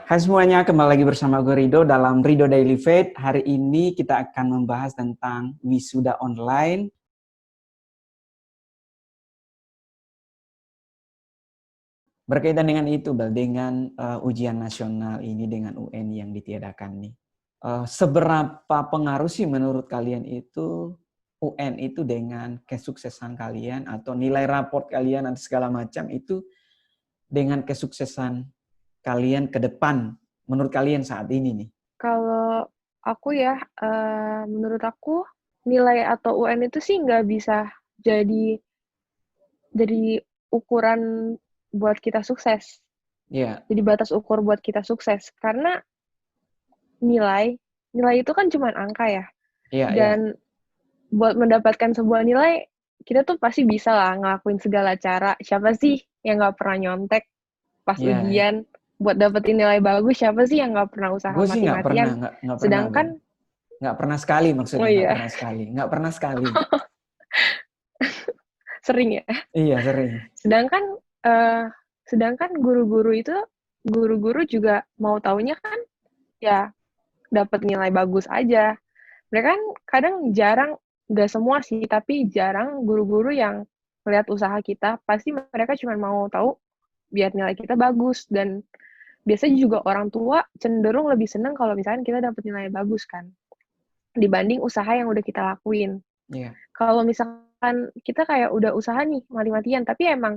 Hai semuanya, kembali lagi bersama gue Rido dalam Rido Daily Faith. Hari ini kita akan membahas tentang wisuda online. Berkaitan dengan itu, dengan ujian nasional ini dengan UN yang ditiadakan nih. Seberapa pengaruh sih menurut kalian itu UN itu dengan kesuksesan kalian atau nilai raport kalian dan segala macam itu dengan kesuksesan kalian ke depan menurut kalian saat ini nih? Kalau aku ya, menurut aku nilai atau UN itu sih nggak bisa jadi ukuran buat kita sukses. Iya, Jadi batas ukur buat kita sukses. Karena nilai itu kan cuma angka ya. iya, iya. Dan buat mendapatkan sebuah nilai, kita tuh pasti bisa lah ngelakuin segala cara. Siapa sih yang nggak pernah nyontek pas Iya, iya. ujian? Buat dapetin nilai bagus, siapa sih yang nggak pernah usaha Gue sih mati-matian? nggak pernah, Bel. Sedangkan, Nggak pernah sekali oh maksudnya, iya, nggak pernah sekali. sering ya. Iya, sering. Sedangkan eh, sedangkan guru-guru juga mau taunya kan ya dapat nilai bagus aja. Mereka kan kadang jarang, nggak semua sih, tapi jarang guru-guru yang melihat usaha kita. Pasti mereka cuma mau tahu biar nilai kita bagus. Dan biasanya juga orang tua cenderung lebih seneng kalau misalkan kita dapat nilai bagus kan, dibanding usaha yang udah kita lakuin. Iya, Kalau misalkan kita kayak udah usaha nih mati-matian, tapi emang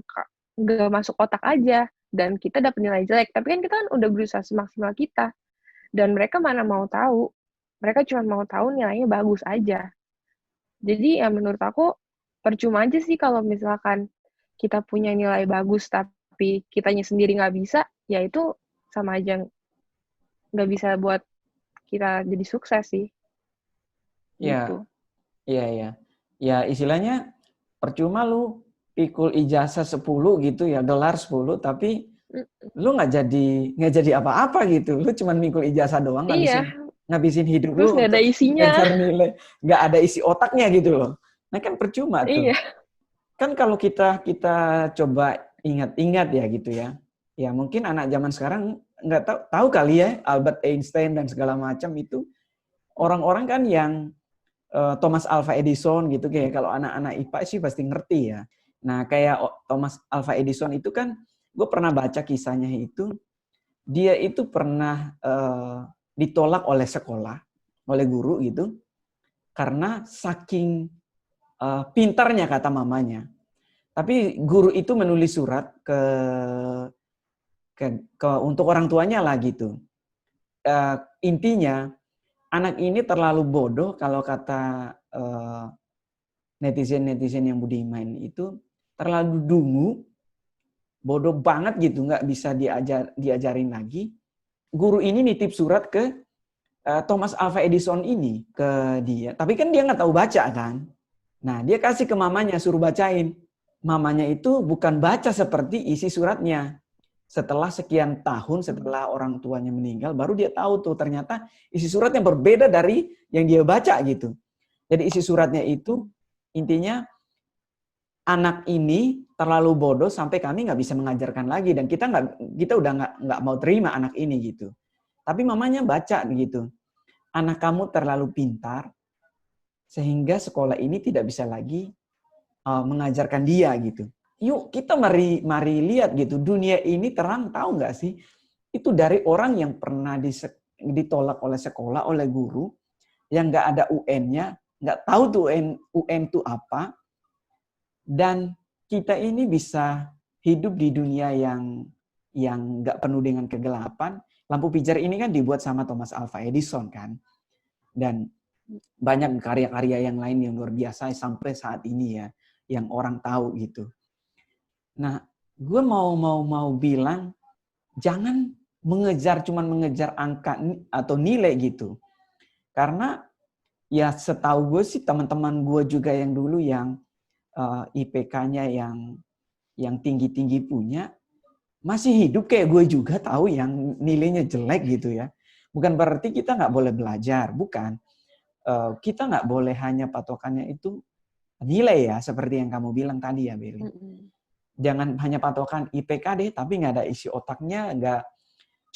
nggak masuk otak aja, dan kita dapat nilai jelek, tapi kan kita kan udah berusaha semaksimal kita, dan mereka mana mau tahu, mereka cuma mau tahu nilainya bagus aja. Jadi ya menurut aku, percuma aja sih kalau misalkan kita punya nilai bagus, tapi kitanya sendiri nggak bisa, ya itu sama aja nggak bisa buat kita jadi sukses sih, iya, gitu. iya, iya. Ya istilahnya percuma lu pikul ijazah 10 gitu ya, gelar 10, tapi lu nggak jadi apa-apa gitu. Lu cuma mikul ijazah doang, Iya, ngabisin hidup terus lu nggak ada untuk isinya. ngejar nilai, nggak ada isi otaknya gitu loh. Nah kan percuma tuh. Iya. Kan kalau kita coba ingat-ingat ya gitu ya. Ya mungkin anak zaman sekarang nggak tahu kali ya Albert Einstein dan segala macam itu orang-orang kan yang Thomas Alva Edison gitu kayak kalau anak-anak IPA sih pasti ngerti ya. Nah kayak Thomas Alva Edison itu kan gue pernah baca kisahnya itu dia itu pernah ditolak oleh sekolah oleh guru gitu karena saking pintarnya kata mamanya. Tapi guru itu menulis surat untuk orang tuanya lah gitu. Intinya anak ini terlalu bodoh kalau kata netizen-netizen yang budiman itu terlalu dungu, bodoh banget gitu, nggak bisa diajarin lagi. Guru ini nitip surat ke Thomas Alva Edison ini ke dia. Tapi kan dia nggak tahu baca kan. Nah dia kasih ke mamanya suruh bacain. Mamanya itu bukan baca seperti isi suratnya. Setelah sekian tahun, setelah orang tuanya meninggal, baru dia tahu tuh ternyata isi surat yang berbeda dari yang dia baca gitu. Jadi isi suratnya itu intinya anak ini terlalu bodoh sampai kami nggak bisa mengajarkan lagi dan kita udah nggak mau terima anak ini gitu. Tapi mamanya baca gitu, anak kamu terlalu pintar sehingga sekolah ini tidak bisa lagi mengajarkan dia gitu. Yuk kita mari lihat gitu, dunia ini terang tahu nggak sih? Itu dari orang yang pernah ditolak oleh sekolah, oleh guru, yang nggak ada UN-nya, nggak tahu tuh UN itu apa, dan kita ini bisa hidup di dunia yang nggak penuh dengan kegelapan. Lampu pijar ini kan dibuat sama Thomas Alva Edison kan, dan banyak karya-karya yang lain yang luar biasa sampai saat ini ya, yang orang tahu gitu. Nah, gue mau bilang jangan cuman mengejar angka atau nilai gitu. Karena ya setahu gue sih teman-teman gue juga yang dulu yang IPK-nya yang tinggi-tinggi punya masih hidup kayak gue juga tahu yang nilainya jelek gitu ya. Bukan berarti kita nggak boleh belajar, bukan. Kita nggak boleh hanya patokannya itu nilai ya, seperti yang kamu bilang tadi ya, Beli. Jangan hanya patokan IPK deh, tapi nggak ada isi otaknya,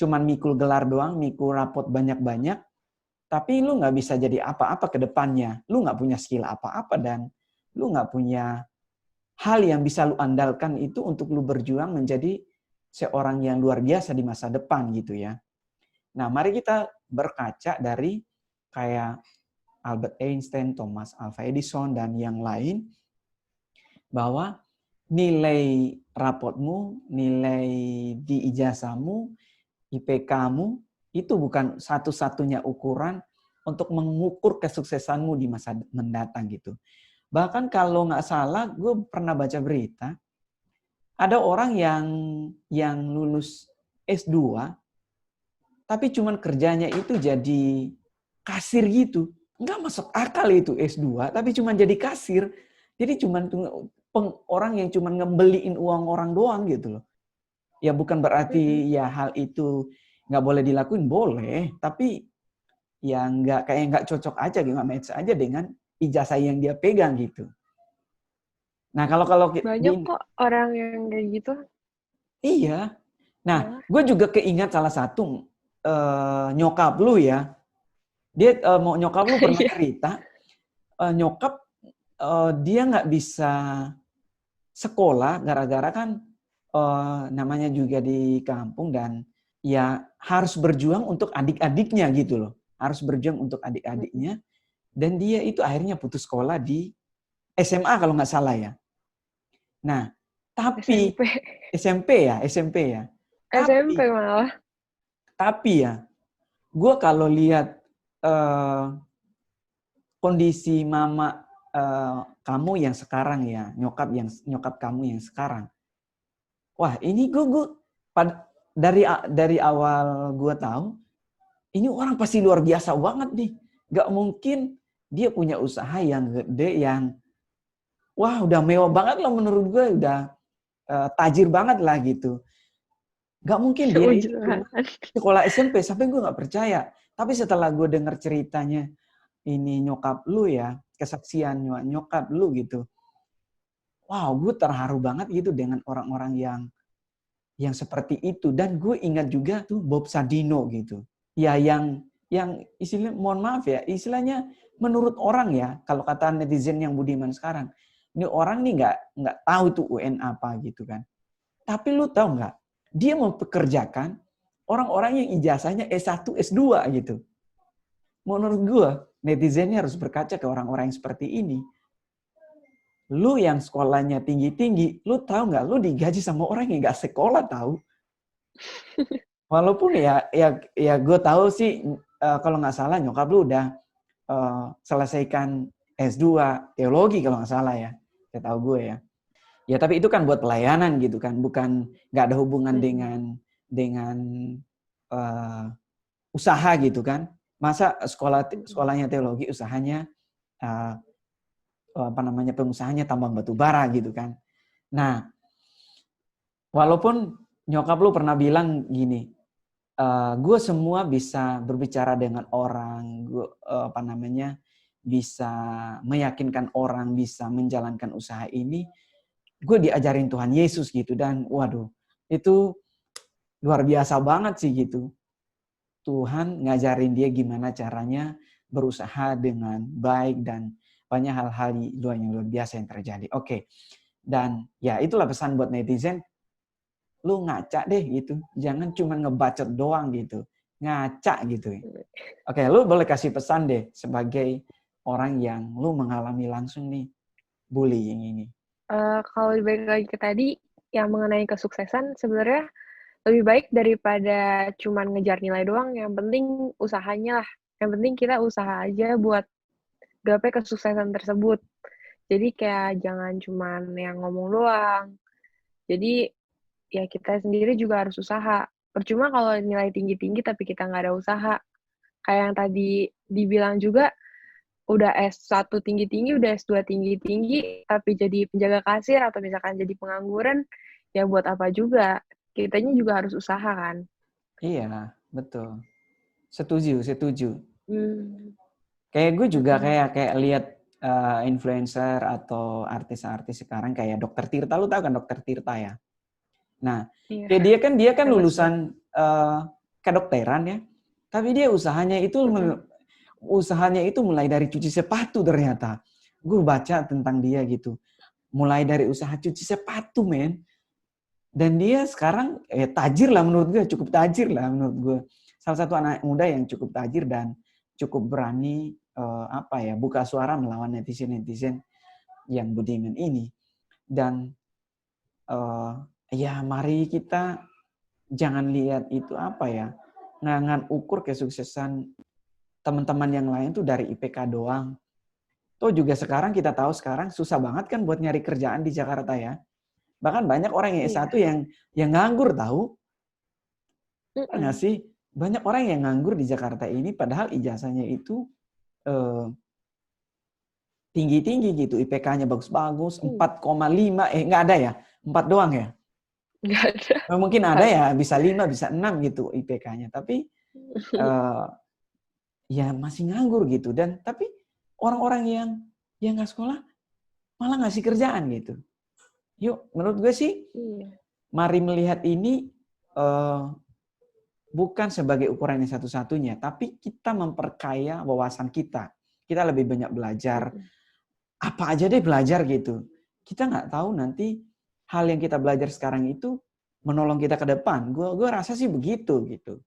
cuman mikul gelar doang, mikul rapot banyak-banyak, tapi lu nggak bisa jadi apa-apa ke depannya. Lu nggak punya skill apa-apa dan lu nggak punya hal yang bisa lu andalkan itu untuk lu berjuang menjadi seorang yang luar biasa di masa depan gitu ya. Nah, mari kita berkaca dari kayak Albert Einstein, Thomas Alva Edison, dan yang lain, bahwa nilai rapotmu, nilai di ijazahmu, IPK-mu, itu bukan satu-satunya ukuran untuk mengukur kesuksesanmu di masa mendatang gitu. Bahkan kalau nggak salah, gue pernah baca berita, ada orang yang lulus S2, tapi cuman kerjanya itu jadi kasir gitu. Nggak masuk akal itu S2, tapi cuman jadi kasir. Jadi cuman orang yang cuman ngembeliin uang orang doang gitu loh. Ya bukan berarti ya hal itu nggak boleh dilakuin, boleh. Tapi ya nggak cocok aja, nggak match aja dengan ijazah yang dia pegang gitu. Nah kalau Banyak kok orang yang kayak gitu. iya. Nah, Ya. gue juga keingat salah satu nyokap lu ya. Dia nyokap lu pernah cerita, nyokap dia nggak bisa sekolah gara-gara kan namanya juga di kampung dan ya harus berjuang untuk adik-adiknya gitu loh. Harus berjuang untuk adik-adiknya dan dia itu akhirnya putus sekolah di SMA kalau nggak salah ya. Nah, tapi SMP ya. SMP malah. Tapi ya, gue kalau lihat kondisi mama kamu yang sekarang ya, nyokap kamu yang sekarang. Wah, ini gue dari awal gue tahu, ini orang pasti luar biasa banget nih. Gak mungkin dia punya usaha yang gede, yang wah udah mewah banget lah menurut gue, udah tajir banget lah gitu. Gak mungkin dia itu sekolah SMP, sampai gue gak percaya. Tapi setelah gue dengar ceritanya, ini nyokap lu ya, kesaksian nyokap lu gitu. Wow, gue terharu banget gitu dengan orang-orang yang seperti itu. Dan gue ingat juga tuh Bob Sadino gitu. Ya yang istilahnya, mohon maaf ya, istilahnya menurut orang ya, kalau kata netizen yang budiman sekarang, ini orang nih nggak tahu tuh UN apa gitu kan. Tapi lu tahu nggak, dia mempekerjakan orang-orang yang ijazahnya S1, S2 gitu. Menurut gue, netizennya harus berkaca ke orang-orang yang seperti ini. Lu yang sekolahnya tinggi-tinggi, lu tahu nggak, lu digaji sama orang yang nggak sekolah tahu. Walaupun ya gue tahu sih, kalau nggak salah nyokap lu udah selesaikan S2 teologi kalau nggak salah ya. Saya tahu gue ya. Ya tapi itu kan buat pelayanan gitu kan, bukan nggak ada hubungan dengan usaha gitu kan. Masa sekolahnya teologi, usahanya pengusahanya tambang batu bara gitu kan. Nah, walaupun nyokap lu pernah bilang gini, gue semua bisa berbicara dengan orang, gue bisa meyakinkan orang, bisa menjalankan usaha ini, gue diajarin Tuhan Yesus gitu. Dan waduh, itu luar biasa banget sih gitu. Tuhan ngajarin dia gimana caranya berusaha dengan baik dan banyak hal-hal yang luar biasa yang terjadi. Oke. Dan ya itulah pesan buat netizen. Lu ngaca deh gitu. Jangan cuma ngebacot doang gitu. Ngaca gitu. Oke, lu boleh kasih pesan deh sebagai orang yang lu mengalami langsung nih bullying ini. Kalau balik lagi ke tadi, yang mengenai kesuksesan sebenarnya lebih baik daripada cuman ngejar nilai doang, yang penting usahanya lah. Yang penting kita usaha aja buat gapai kesuksesan tersebut. Jadi kayak jangan cuman yang ngomong doang. Jadi ya kita sendiri juga harus usaha. Percuma kalau nilai tinggi-tinggi tapi kita nggak ada usaha. Kayak yang tadi dibilang juga, udah S1 tinggi-tinggi, udah S2 tinggi-tinggi, tapi jadi penjaga kasir atau misalkan jadi pengangguran, ya buat apa juga. Kitanya juga harus usaha kan. Iya, betul. Setuju. Hmm. Kayak gue juga kayak lihat influencer atau artis-artis sekarang kayak Dr. Tirta, lu tahu kan Dr. Tirta ya? Nah, Iya. kayak dia kan lulusan kedokteran ya, tapi dia usahanya itu mulai dari cuci sepatu ternyata. Gue baca tentang dia gitu. Mulai dari usaha cuci sepatu, men. Dan dia sekarang tajir lah menurut gue, cukup tajir lah menurut gue. Salah satu anak muda yang cukup tajir dan cukup berani buka suara melawan netizen-netizen yang budiman ini. Dan mari kita jangan lihat itu ngangan ukur kesuksesan teman-teman yang lain tuh dari IPK doang. Toh juga sekarang kita tahu susah banget kan buat nyari kerjaan di Jakarta ya. Bahkan banyak orang yang S1 yang nganggur tahu. Nggak sih? Banyak orang yang nganggur di Jakarta ini padahal ijazahnya itu tinggi-tinggi gitu. IPK-nya bagus-bagus, 4,5. Nggak ada ya? 4 doang ya? Nggak ada. Mungkin ada ya, bisa 5, bisa 6 gitu IPK-nya. Tapi ya masih nganggur gitu. Dan tapi orang-orang yang nggak sekolah malah ngasih kerjaan gitu. Yuk, menurut gue sih, mari melihat ini bukan sebagai ukuran yang satu-satunya, tapi kita memperkaya wawasan kita. Kita lebih banyak belajar. Apa aja deh belajar gitu. Kita nggak tahu nanti hal yang kita belajar sekarang itu menolong kita ke depan. Gue rasa sih begitu gitu.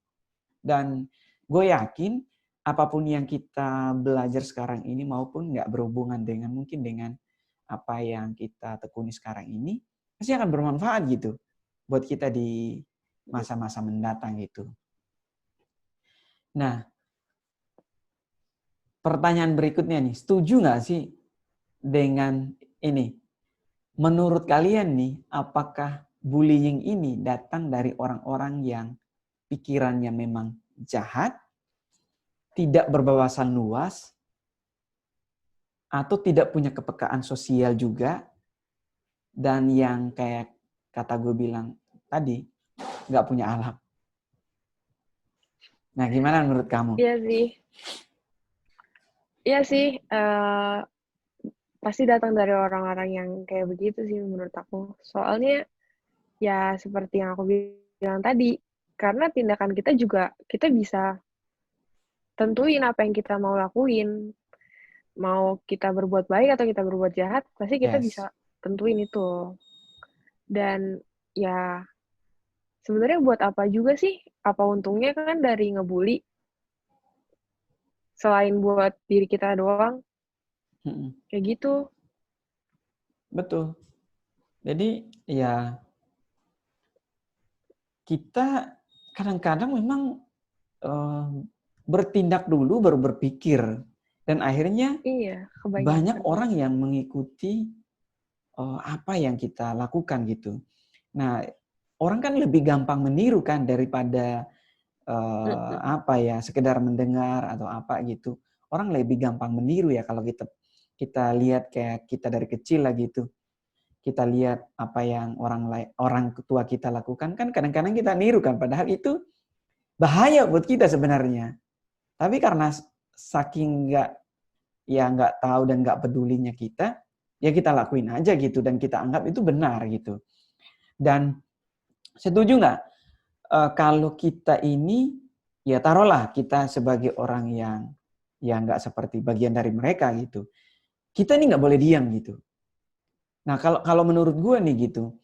Dan gue yakin apapun yang kita belajar sekarang ini maupun nggak berhubungan mungkin dengan apa yang kita tekuni sekarang ini, pasti akan bermanfaat gitu buat kita di masa-masa mendatang gitu. Nah, pertanyaan berikutnya nih, setuju nggak sih dengan ini? Menurut kalian nih, apakah bullying ini datang dari orang-orang yang pikirannya memang jahat, tidak berwawasan luas, atau tidak punya kepekaan sosial juga, dan yang kayak kata gue bilang tadi, nggak punya akhlak? Nah, gimana menurut kamu? Iya sih, pasti datang dari orang-orang yang kayak begitu sih menurut aku. Soalnya ya seperti yang aku bilang tadi, karena tindakan kita juga, kita bisa tentuin apa yang kita mau lakuin. Mau kita berbuat baik atau kita berbuat jahat, pasti kita bisa tentuin itu. Dan ya sebenarnya buat apa juga sih? Apa untungnya kan dari ngebully? Selain buat diri kita doang. Kayak gitu. Betul. Jadi ya kita kadang-kadang memang bertindak dulu baru berpikir. Dan akhirnya banyak orang yang mengikuti apa yang kita lakukan gitu. Nah, orang kan lebih gampang meniru kan daripada sekedar mendengar atau apa gitu. Orang lebih gampang meniru ya kalau kita lihat kayak kita dari kecil lah gitu. Kita lihat apa yang orang tua kita lakukan kan kadang-kadang kita niru kan, padahal itu bahaya buat kita sebenarnya. Tapi karena saking nggak tahu dan nggak pedulinya kita, ya kita lakuin aja gitu dan kita anggap itu benar gitu. Dan setuju nggak kalau kita ini, ya taruhlah kita sebagai orang yang nggak seperti bagian dari mereka gitu, kita ini nggak boleh diam gitu. Nah kalau menurut gue nih gitu,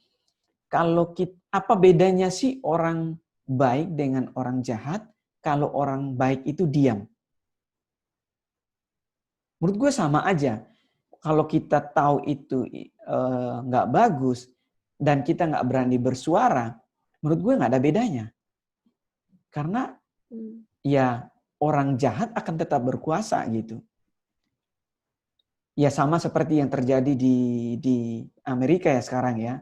apa bedanya sih orang baik dengan orang jahat kalau orang baik itu diam? Menurut gue sama aja. Kalau kita tahu itu nggak bagus dan kita nggak berani bersuara, menurut gue nggak ada bedanya. Karena ya orang jahat akan tetap berkuasa gitu. Ya sama seperti yang terjadi di Amerika ya sekarang ya.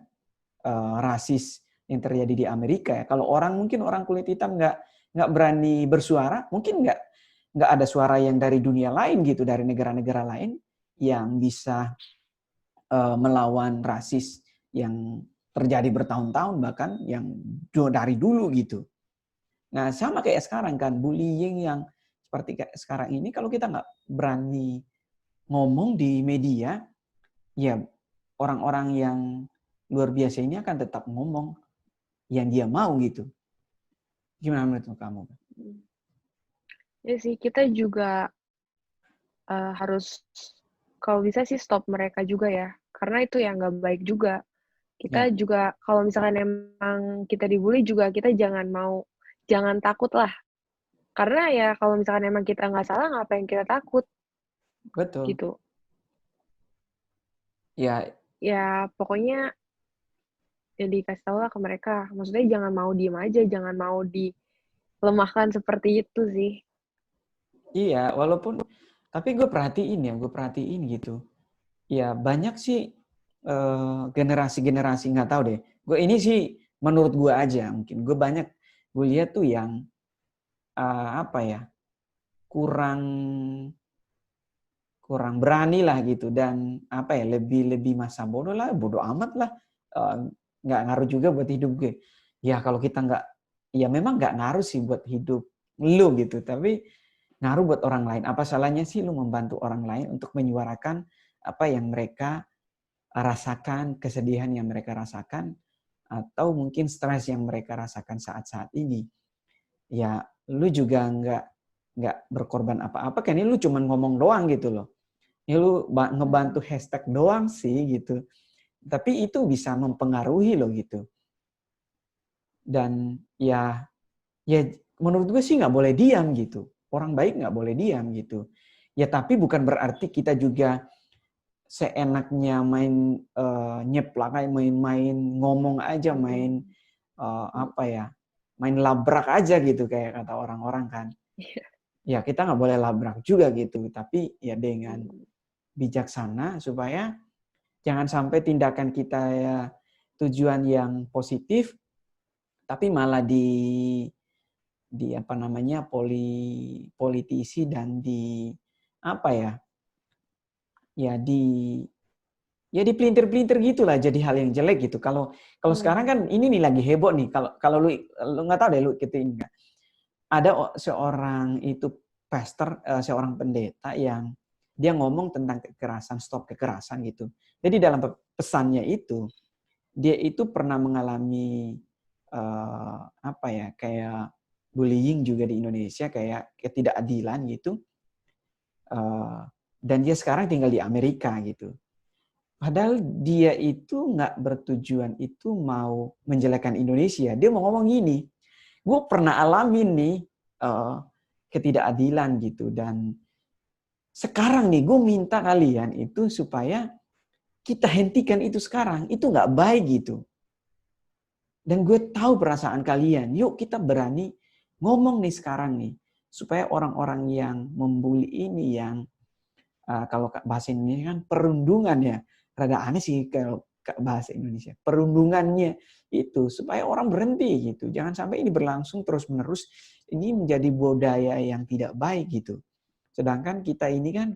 Rasis yang terjadi di Amerika ya. Kalau mungkin orang kulit hitam nggak berani bersuara, mungkin nggak ada suara yang dari dunia lain gitu, dari negara-negara lain yang bisa melawan rasis yang terjadi bertahun-tahun bahkan yang dari dulu gitu. Nah sama kayak sekarang kan, bullying yang seperti kayak sekarang ini, kalau kita nggak berani ngomong di media, ya orang-orang yang luar biasa ini akan tetap ngomong yang dia mau gitu. Gimana menurut kamu? Ya sih, kita juga harus kalau bisa sih stop mereka juga ya, karena itu yang nggak baik juga. Kita Ya, juga kalau misalkan emang kita dibully juga kita jangan takut lah. Karena ya kalau misalkan emang kita nggak salah, ngapain kita takut betul. gitu. Ya, Ya pokoknya ya dikasih tahu lah ke mereka. Maksudnya jangan mau diem aja, jangan mau dilemahkan seperti itu sih. iya, walaupun tapi gue perhatiin gitu. Ya banyak sih generasi-generasi nggak tahu deh. Gue ini sih menurut gue aja mungkin. Gue lihat tuh yang apa ya kurang kurang berani lah gitu dan apa ya lebih masa bodoh lah, bodoh amat lah. Eh, nggak ngaruh juga buat hidup gue. Ya kalau kita nggak, ya memang nggak ngaruh sih buat hidup lu gitu. Tapi ngaruh buat orang lain. Apa salahnya sih lu membantu orang lain untuk menyuarakan apa yang mereka rasakan, kesedihan yang mereka rasakan, atau mungkin stres yang mereka rasakan saat-saat ini. Ya, lu juga nggak berkorban apa-apa, kan ini lu cuma ngomong doang gitu loh. Ya lu ngebantu hashtag doang sih gitu. Tapi itu bisa mempengaruhi loh gitu. Dan ya menurut gue sih nggak boleh diam gitu. Orang baik nggak boleh diam gitu. Ya tapi bukan berarti kita juga seenaknya main nyeplak aja, main ngomong aja, main apa ya, main labrak aja gitu kayak kata orang-orang kan. Ya kita nggak boleh labrak juga gitu, tapi ya dengan bijaksana supaya jangan sampai tindakan kita ya tujuan yang positif, tapi malah di apa namanya politisi dan di apa ya, ya di pelintir-pelintir gitulah jadi hal yang jelek gitu. Kalau sekarang kan ini nih lagi heboh nih. Kalau lu nggak tahu deh lu gitu ini nggak. Ada seorang itu pastor, seorang pendeta yang dia ngomong tentang kekerasan, stop kekerasan gitu. Jadi dalam pesannya itu dia itu pernah mengalami apa ya kayak bullying juga di Indonesia, kayak ketidakadilan gitu. Dan dia sekarang tinggal di Amerika gitu. Padahal dia itu nggak bertujuan itu mau menjelekkan Indonesia. Dia mau ngomong gini, gue pernah alamin nih ketidakadilan gitu. Dan sekarang nih gue minta kalian itu supaya kita hentikan itu sekarang. Itu nggak baik gitu. Dan gue tahu perasaan kalian. Yuk kita berani ngomong nih sekarang nih. Supaya orang-orang yang membuli ini, yang kalau bahasa Indonesia kan perundungan ya. Rada aneh sih kalau bahasa Indonesia. Perundungannya itu supaya orang berhenti gitu. Jangan sampai ini berlangsung terus-menerus. Ini menjadi budaya yang tidak baik gitu. Sedangkan kita ini kan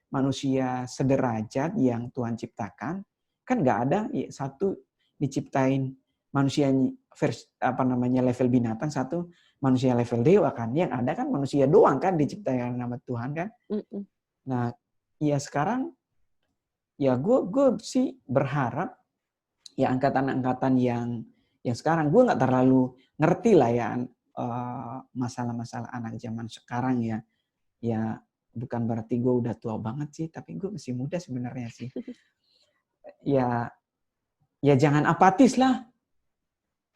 manusia sederajat yang Tuhan ciptakan. Kan nggak ada satu diciptain manusia apa namanya level binatang, satu manusia level dewa kan. Yang ada kan manusia doang kan diciptakan nama Tuhan kan. Nah, ya sekarang ya gue sih berharap ya angkatan-angkatan yang sekarang, gue nggak terlalu ngerti lah ya masalah-masalah anak zaman sekarang ya. Ya bukan berarti gue udah tua banget sih, tapi gue masih muda sebenarnya sih. Ya jangan apatis lah.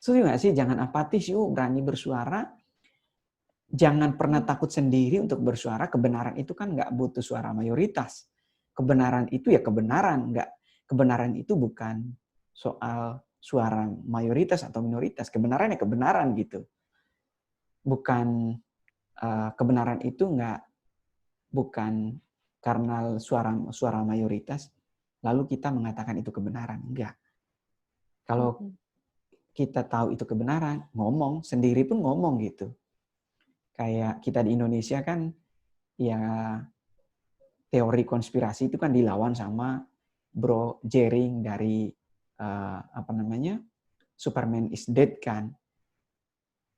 Setuju nggak sih? Jangan apatis, yuk berani bersuara. Jangan pernah takut sendiri untuk bersuara. Kebenaran itu kan nggak butuh suara mayoritas. Kebenaran itu ya kebenaran. Kebenaran itu bukan soal suara mayoritas atau minoritas. Kebenaran ya kebenaran gitu. Bukan kebenaran itu bukan karena suara mayoritas lalu kita mengatakan itu kebenaran. Enggak. Kalau kita tahu itu kebenaran, ngomong sendiri pun ngomong gitu. Kayak kita di Indonesia kan ya teori konspirasi itu kan dilawan sama Bro Jering dari apa namanya Superman is Dead kan.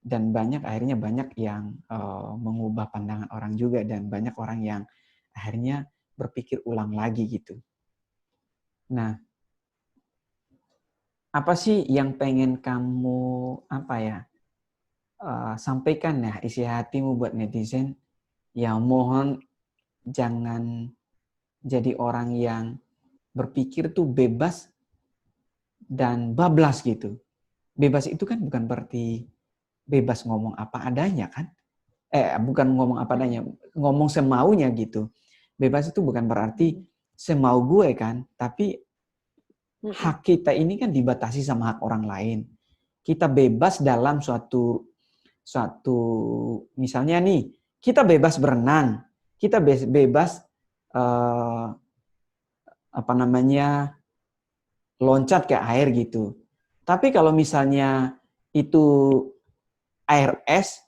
Dan akhirnya banyak yang mengubah pandangan orang juga, dan banyak orang yang akhirnya berpikir ulang lagi gitu. Nah, apa sih yang pengen kamu apa ya sampaikan ya isi hatimu buat netizen. Ya mohon jangan jadi orang yang berpikir tuh bebas dan bablas gitu. Bebas itu kan bukan berarti bebas ngomong apa adanya kan. Bukan ngomong apa adanya, ngomong semaunya gitu. Bebas itu bukan berarti semau gue kan, tapi hak kita ini kan dibatasi sama hak orang lain. Kita bebas dalam suatu misalnya nih, kita bebas berenang, kita bebas loncat ke air gitu. Tapi kalau misalnya itu air es,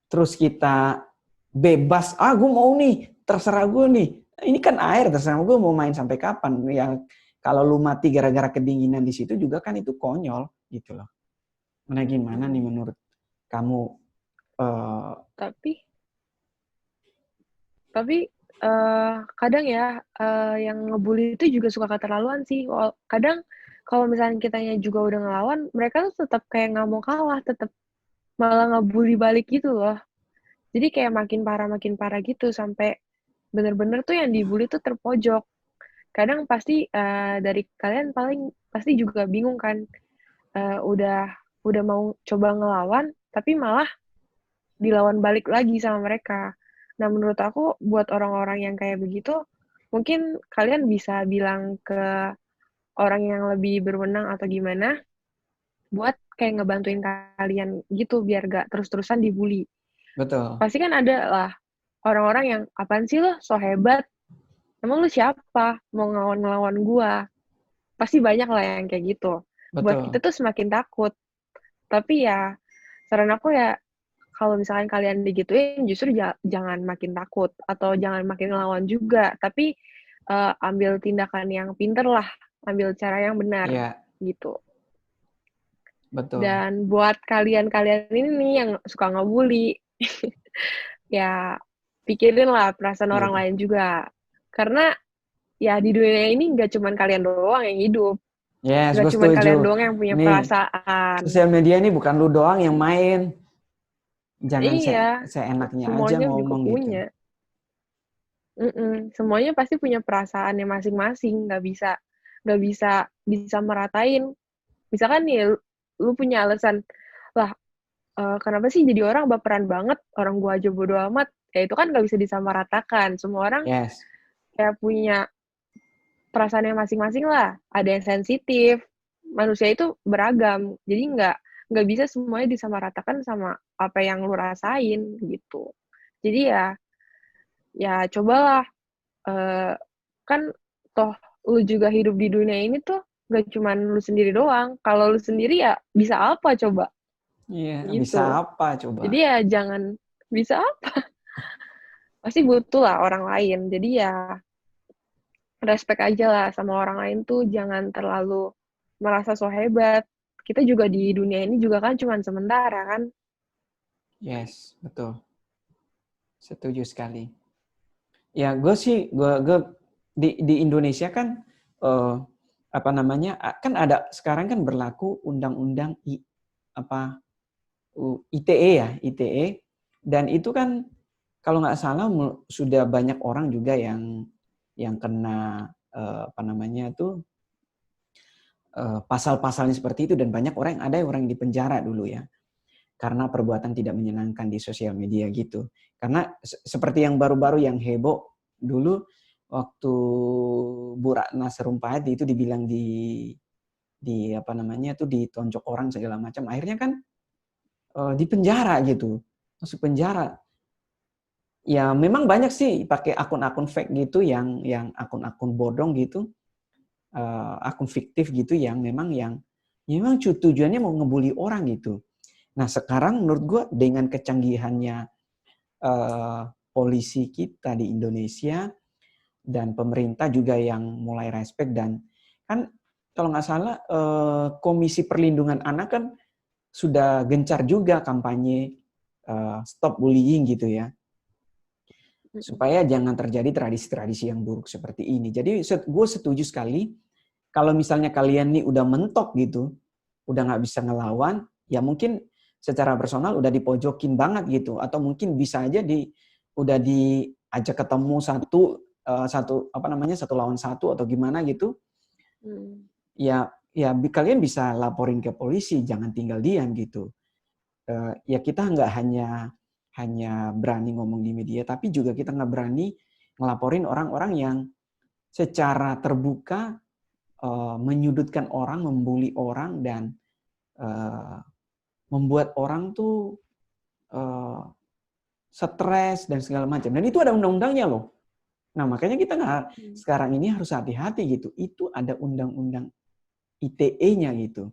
terus kita bebas, gue mau nih, terserah gue nih. Ini kan air, terserah gue mau main sampai kapan. Yang kalau lu mati gara-gara kedinginan di situ juga kan itu konyol gitu loh. Mana gimana nih menurut kamu? Tapi kadang ya yang ngebully itu juga suka keterlaluan sih. Kadang kalau misalnya kitanya juga udah ngelawan, mereka tuh tetap kayak nggak mau kalah, tetap malah ngebully balik gitu loh. Jadi kayak makin parah gitu sampai bener-bener tuh yang dibully tuh terpojok. Kadang pasti dari kalian paling pasti juga bingung kan, udah mau coba ngelawan, tapi malah dilawan balik lagi sama mereka. Nah, menurut aku buat orang-orang yang kayak begitu, mungkin kalian bisa bilang ke orang yang lebih berwenang atau gimana, buat kayak ngebantuin kalian gitu, biar gak terus-terusan dibully. Betul. Pasti kan ada lah orang-orang yang, apaan sih lo, so hebat? Emang lu siapa? Mau ngelawan gua? Pasti banyak lah yang kayak gitu. Buat kita Betul. tuh semakin takut. Tapi ya, saran aku ya, kalau misalkan kalian digituin, justru jangan makin takut. Atau jangan makin ngelawan juga. Tapi ambil tindakan yang pinter lah. Ambil cara yang benar. Iya. Gitu. Betul. Dan buat kalian-kalian ini nih yang suka ngebully, ya pikirin lah perasaan orang lain juga. Karena ya di dunia ini nggak cuma kalian doang yang hidup. Yes, Nggak gue cuma setuju. kalian doang yang punya Nih, perasaan. sosial media ini bukan lu doang yang main. Jangan Iya, seenaknya aja semuanya juga ngomong gitu. punya. Semuanya pasti punya perasaannya masing-masing, nggak bisa meratain. Misalkan nih, lu punya alasan, lah kenapa sih jadi orang baperan banget, orang gua aja bodo amat, ya itu kan nggak bisa disamaratakan. Semua orang Yes. kayak punya perasaannya masing-masing lah. Ada yang sensitif, manusia itu beragam, jadi nggak bisa semuanya disamaratakan sama apa yang lu rasain gitu. Jadi ya cobalah, kan toh lu juga hidup di dunia ini tuh gak cuman lu sendiri doang. Kalau lu sendiri ya bisa apa coba? Iya, bisa Gitu. apa coba? Jadi ya jangan bisa apa? Pasti butuh lah orang lain. Jadi ya respect aja lah sama orang lain tuh, jangan terlalu merasa so hebat. Kita juga di dunia ini juga kan cuman sementara kan. Yes, betul. Setuju sekali. Ya, gue di Indonesia kan kan ada sekarang kan berlaku undang-undang ITE ya, ITE, dan itu kan kalau nggak salah sudah banyak orang juga yang kena pasal-pasalnya seperti itu, dan banyak orang yang dipenjara dulu ya karena perbuatan tidak menyenangkan di sosial media gitu. Karena seperti yang baru-baru yang heboh dulu waktu Bu Ratna Sarumpait itu dibilang ditonjok orang segala macam, akhirnya kan di penjara gitu, masuk penjara. Ya memang banyak sih pakai akun-akun fake gitu, yang akun-akun bodong gitu, akun fiktif gitu yang memang tujuannya mau ngebully orang gitu. Nah sekarang menurut gue dengan kecanggihannya polisi kita di Indonesia dan pemerintah juga yang mulai respect, dan kan kalau nggak salah Komisi Perlindungan Anak kan sudah gencar juga kampanye stop bullying gitu ya, supaya jangan terjadi tradisi-tradisi yang buruk seperti ini. Jadi gue setuju sekali kalau misalnya kalian nih udah mentok gitu, udah nggak bisa ngelawan, ya mungkin secara personal udah dipojokin banget gitu, atau mungkin bisa aja udah diajak ketemu satu lawan satu atau gimana gitu. Ya kalian bisa laporin ke polisi, jangan tinggal diam gitu. Ya kita nggak hanya berani ngomong di media, tapi juga kita nggak berani ngelaporin orang-orang yang secara terbuka menyudutkan orang, membuli orang, dan membuat orang tuh stres dan segala macam. Dan itu ada undang-undangnya loh. Nah makanya kita sekarang ini harus hati-hati gitu. Itu ada undang-undang ITE-nya gitu.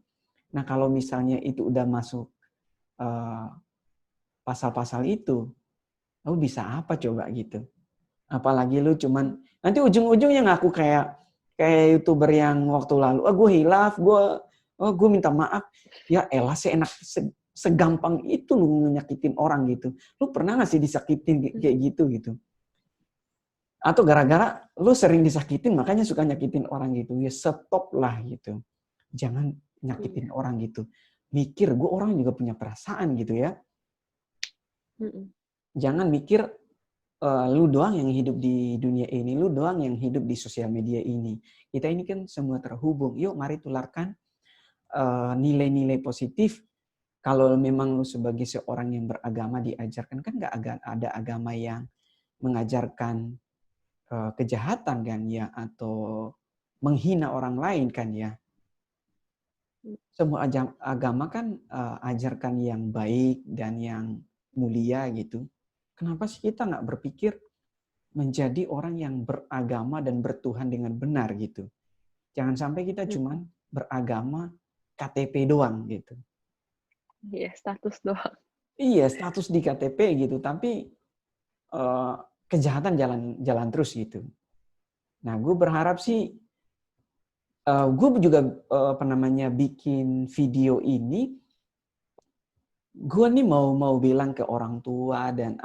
Nah kalau misalnya itu udah masuk pasal-pasal itu, lu bisa apa coba gitu? Apalagi lu cuman nanti ujung-ujungnya ngaku kayak YouTuber yang waktu lalu, gue hilaf, gue minta maaf. Ya elah, segampang itu lu nyakitin orang gitu. Lu pernah nggak sih disakitin kayak gitu? Atau gara-gara lu sering disakitin makanya suka nyakitin orang gitu. Ya stop lah gitu. Jangan nyakitin orang gitu. Mikir, gue orang juga punya perasaan gitu ya. Jangan mikir lu doang yang hidup di dunia ini, lu doang yang hidup di sosial media ini. Kita ini kan semua terhubung. Yuk mari tularkan nilai-nilai positif. Kalau memang lu sebagai seorang yang beragama diajarkan, kan nggak ada agama yang mengajarkan kejahatan kan ya, atau menghina orang lain kan ya. Semua agama kan ajarkan yang baik dan yang mulia gitu. Kenapa sih kita nggak berpikir menjadi orang yang beragama dan bertuhan dengan benar gitu? Jangan sampai kita cuma beragama KTP doang gitu. Iya, status doang. Iya, status di KTP gitu, tapi kejahatan jalan terus gitu. Nah, gue berharap sih, gue juga bikin video ini, gue nih mau bilang ke orang tua dan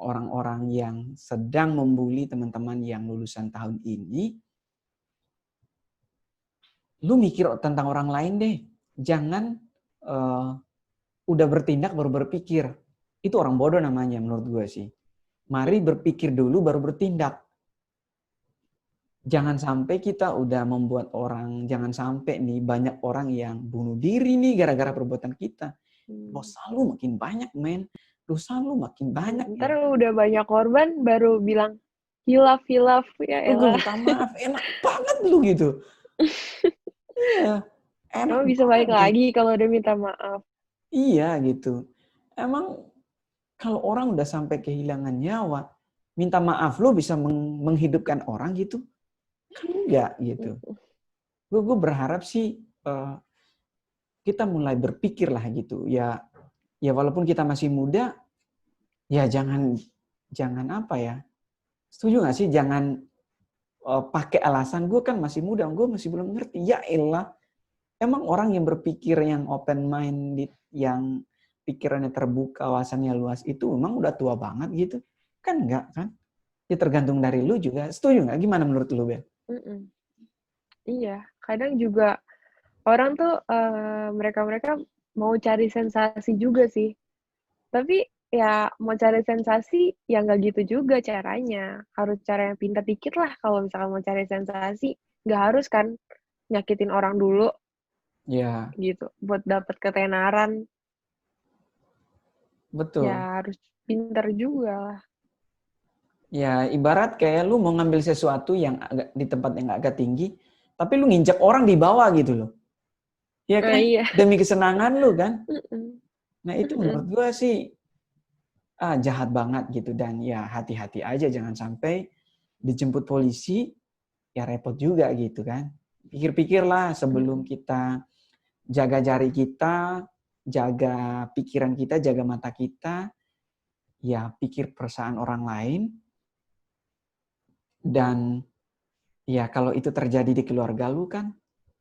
orang-orang yang sedang membuli teman-teman yang lulusan tahun ini, lu mikir tentang orang lain deh. Jangan udah bertindak baru berpikir. Itu orang bodoh namanya menurut gue sih. Mari berpikir dulu baru bertindak. Jangan sampai kita udah membuat orang, jangan sampai nih banyak orang yang bunuh diri nih gara-gara perbuatan kita. Dosa lu makin banyak, men. Dosa lu makin banyak. Ntar udah banyak korban baru bilang hilaf ya Gue elah. minta maaf, enak banget lu gitu. Iya, enak Emang bisa balik banget. lagi kalau udah minta maaf. Iya gitu. Emang kalau orang udah sampai kehilangan nyawa, minta maaf lu bisa menghidupkan orang gitu? Kan enggak gitu. Gue berharap sih kita mulai berpikir lah gitu. Ya walaupun kita masih muda, ya jangan apa ya? Setuju nggak sih? Jangan pakai alasan gue kan masih muda, gue masih belum ngerti. Ya elah, emang orang yang berpikir yang open minded, yang pikirannya terbuka, wawasannya luas itu memang udah tua banget gitu? Kan enggak kan? Ya tergantung dari lu juga. Setuju nggak? Gimana menurut lu, Bel? Iya, kadang juga orang tuh mereka mau cari sensasi juga sih. Tapi ya mau cari sensasi ya nggak gitu juga caranya. Harus cara yang pintar dikit lah kalau misalkan mau cari sensasi. Nggak harus kan nyakitin orang dulu. Ya. Gitu. Buat dapet ketenaran. Betul. Ya harus pintar juga lah. Ya ibarat kayak lu mau ngambil sesuatu yang agak di tempat yang agak tinggi, tapi lu nginjak orang di bawah gitu loh. Ya kan? Iya. Demi kesenangan lu kan? Nah itu menurut gue sih jahat banget gitu. Dan ya hati-hati aja, jangan sampai dijemput polisi, ya repot juga gitu kan. Pikir-pikirlah sebelum kita jaga jari kita, jaga pikiran kita, jaga mata kita, ya pikir perasaan orang lain. Dan ya kalau itu terjadi di keluarga lu kan,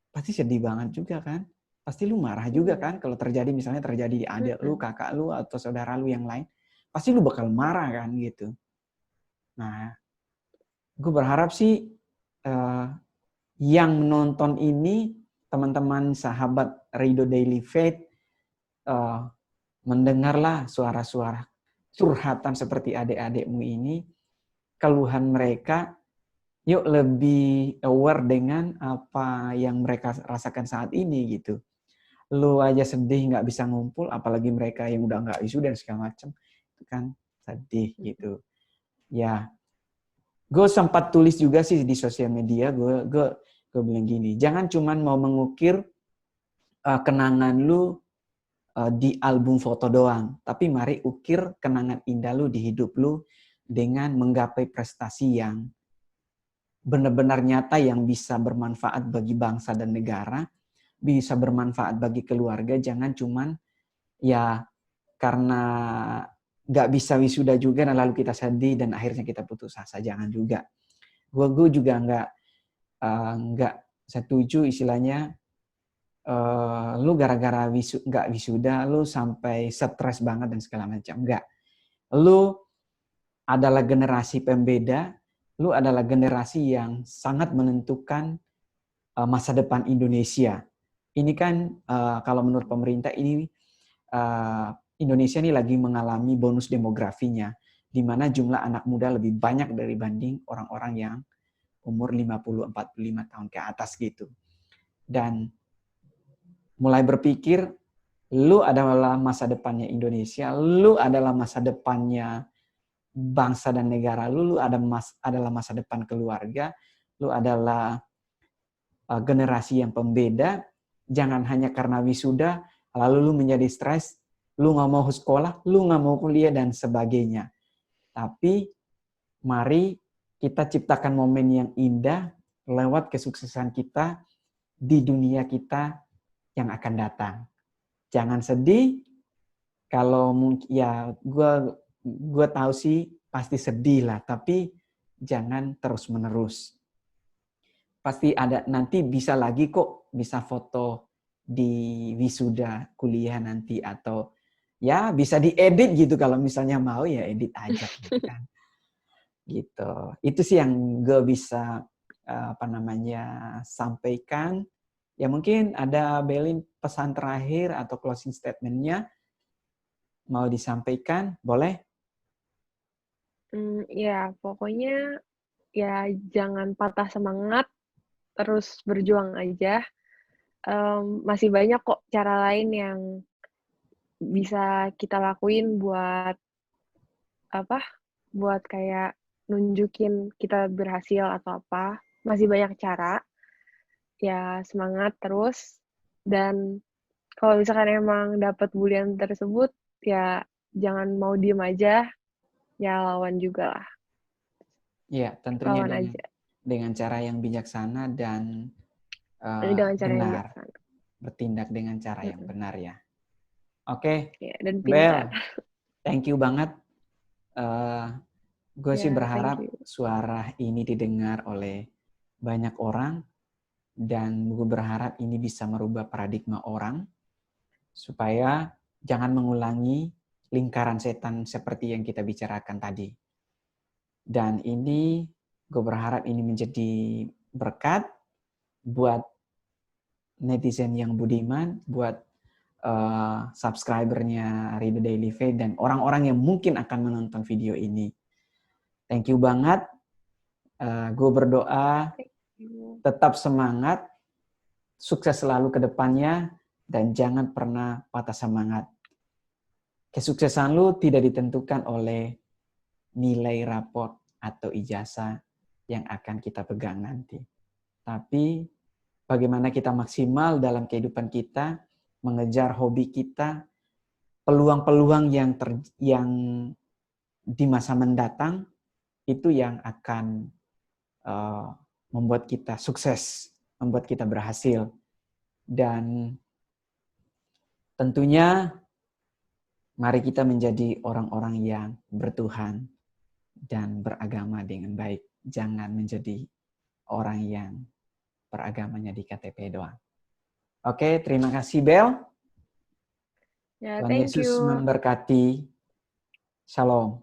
pasti sedih banget juga kan. Pasti lu marah juga kan kalau misalnya terjadi di adik lu, kakak lu, atau saudara lu yang lain. Pasti lu bakal marah kan gitu. Nah, gue berharap sih yang menonton ini, teman-teman sahabat Ridho Daily Faith, uh, mendengarlah suara-suara curhatan seperti adik-adikmu ini, keluhan mereka, yuk lebih aware dengan apa yang mereka rasakan saat ini gitu. Lu aja sedih nggak bisa ngumpul, apalagi mereka yang udah nggak wisuda dan segala macam, itu kan sedih gitu. Ya, gue sempat tulis juga sih di sosial media, gue bilang gini, jangan cuman mau mengukir kenangan lu di album foto doang, tapi mari ukir kenangan indah lu di hidup lu dengan menggapai prestasi yang benar-benar nyata yang bisa bermanfaat bagi bangsa dan negara, bisa bermanfaat bagi keluarga. Jangan cuman ya karena nggak bisa wisuda juga dan lalu kita sedih dan akhirnya kita putus asa. Jangan juga. Gue juga nggak setuju istilahnya lu gara-gara nggak wisuda lu sampai stres banget dan segala macam. Enggak. Lu adalah generasi pembeda, lu adalah generasi yang sangat menentukan masa depan Indonesia. Ini kan kalau menurut pemerintah ini Indonesia ini lagi mengalami bonus demografinya, di mana jumlah anak muda lebih banyak dibanding orang-orang yang umur 50-45 tahun ke atas gitu. Dan mulai berpikir, lu adalah masa depannya Indonesia, lu adalah masa depannya bangsa dan negara lu adalah masa depan keluarga, lu adalah generasi yang pembeda. Jangan hanya karena wisuda, lalu lu menjadi stres, lu nggak mau sekolah, lu nggak mau kuliah, dan sebagainya. Tapi mari kita ciptakan momen yang indah lewat kesuksesan kita di dunia kita yang akan datang. Jangan sedih, kalau mungkin ya gue tahu sih pasti sedih lah, tapi jangan terus-menerus. Pasti ada nanti bisa lagi kok, bisa foto di wisuda kuliah nanti, atau ya bisa diedit gitu kalau misalnya mau ya edit aja gitu kan. Gitu. Itu sih yang gue bisa sampaikan. Ya mungkin ada Belin pesan terakhir atau closing statement-nya mau disampaikan, boleh? Ya, pokoknya ya jangan patah semangat, terus berjuang aja. Masih banyak kok cara lain yang bisa kita lakuin buat buat kayak nunjukin kita berhasil atau apa. Masih banyak cara. Ya semangat terus, dan kalau misalkan emang dapat bulian tersebut, ya jangan mau diem aja, ya lawan juga lah. Ya, tentunya Lawan aja. dengan cara yang bijaksana dan Dengan cara yang benar. bijaksana. Bertindak dengan cara yang benar ya. Oke, Ya, dan pintar. Bel, thank you banget. Gue sih Ya, thank berharap you. suara ini didengar oleh banyak orang, dan gue berharap ini bisa merubah paradigma orang supaya jangan mengulangi lingkaran setan seperti yang kita bicarakan tadi. Dan ini gue berharap ini menjadi berkat buat netizen yang budiman, buat subscribernya Read the Daily Faith, dan orang-orang yang mungkin akan menonton video ini. Thank you banget. Gue berdoa tetap semangat, sukses selalu ke depannya, dan jangan pernah patah semangat. Kesuksesan lu tidak ditentukan oleh nilai raport atau ijazah yang akan kita pegang nanti. Tapi bagaimana kita maksimal dalam kehidupan kita, mengejar hobi kita, peluang-peluang yang di masa mendatang, itu yang akan membuat kita sukses, membuat kita berhasil. Dan tentunya mari kita menjadi orang-orang yang bertuhan dan beragama dengan baik. Jangan menjadi orang yang beragamanya di KTP doang. Oke, terima kasih Bel. Ya, Tuhan thank Yesus you. memberkati. Shalom.